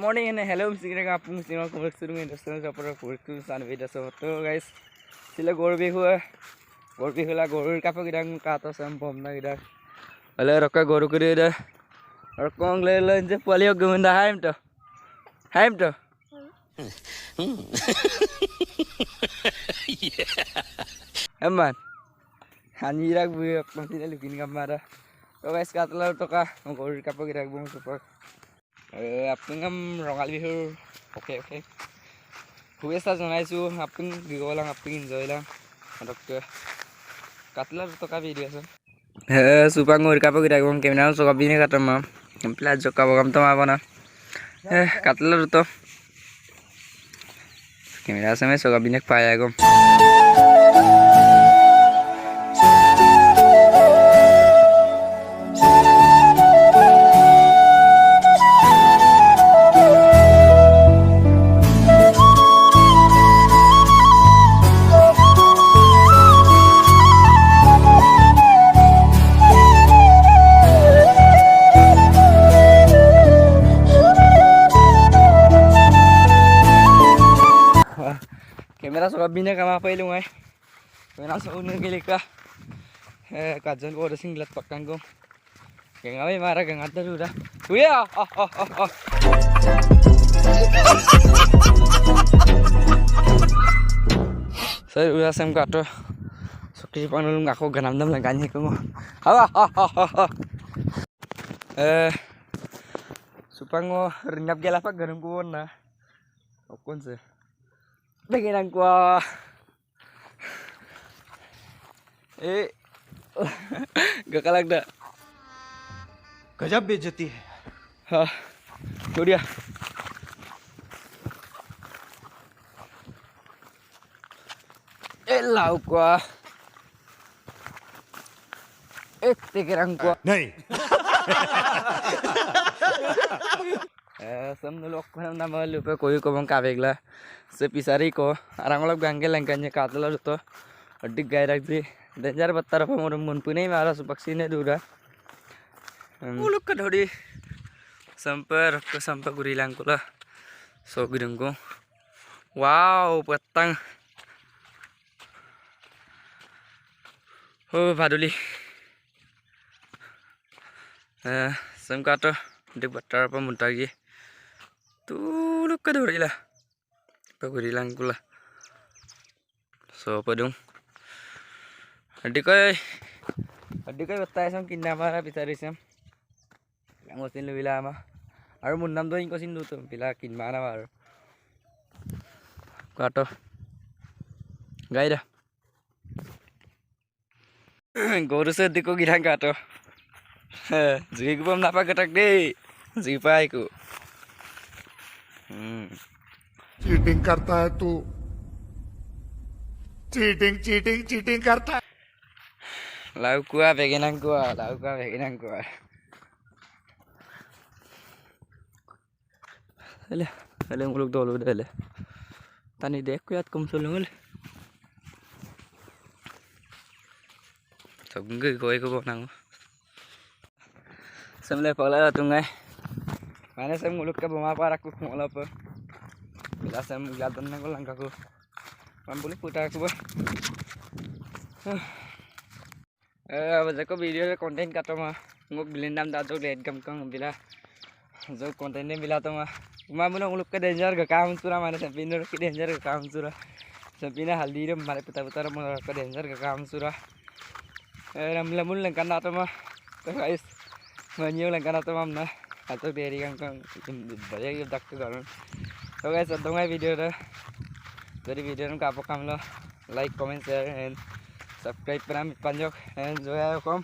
morning and hello mistake आप mistake को work शुरू में दोस्तों का पर वर्क सान वीडियो सो तो गाइस सिले गोर भी हुआ गोर का पर गिरंग का तो सम बम ना गिरंग अले रक्का गोर को दे और कौन ले जे पलियो गुंडा हाइम तो एमान हानिराक भी अपन सिले लुकिन का मारा तो गाइस का तो का गोर का पर गिरंग बम सुपर आपण रंगाल बिहुर ओके शुभेच्छा जनाइছো आपण गिगलां आपण एन्जॉय लां फटकके काटला टका भिडिओ আছে सुपां ओरका पगिरा गम कैमरा सका बिने काटमा प्लास जका बगम तो माबना काटला तो कैमरा से मैं सका बिने पाया गम कैमरा सका बिने कमा पाइलु मैं कैमरा सौने के लिए का काजन को सिंगलत पक्कन को गंगा में मारा गंगा तो दूरा उया सर उया सम काटो सकी पानल ngako ganam dam langkanya ko hawa supango renyap gela pak garung ko na okon se Pengen gua gak kalah dah गजब बेइज्जती है हाँ छोड़िया लाउ gua pikiran gua नहीं sem nulok nama lupa koyu ko bang kabegla se pisari ko arangolok gangge langkanya katla to adik gairak di danger battar apa mun punai mara supaksi ne dura uluk ka dhodi sampai gurilang kula so gidengko wow petang oh baduli sem kato adik battar apa muntagi tuh lu keduri lah paguri lang kula so padung adik ay batay sam kinamara pitari sam langosin lu bilama aru munnam do inko sindu to pila kinmana maru kato gaida goru se diko girang kato jugi ko bam napa katak de jipai ko cheating करता है तू cheating करता है lau kuah vegenan kuah ele muluk dolu dele tani dek kuyat kum sulungul sogge goi ko bonang samle pala tungai mana sam muluk ka bama para ku ngola pa bila sam gadan na ko langka ko pambuli putar ko ba को video में content काटो मा ngok bilin dam da jok let gam kang bila jok content ne bila to ma muno nguluk ka danger ga kam sura mane sapinor ki danger ga kam sura sapina haldi ram mare putar mo ka danger ga kam sura ram lamun lang kana to ma to guys manyo lang kana to mam na atau dari kang banyak dak to garon तो guys अदोंगा video रे जरी video न कापो काम लो like comment share and subscribe करा मित पंजोक एंड जो है कम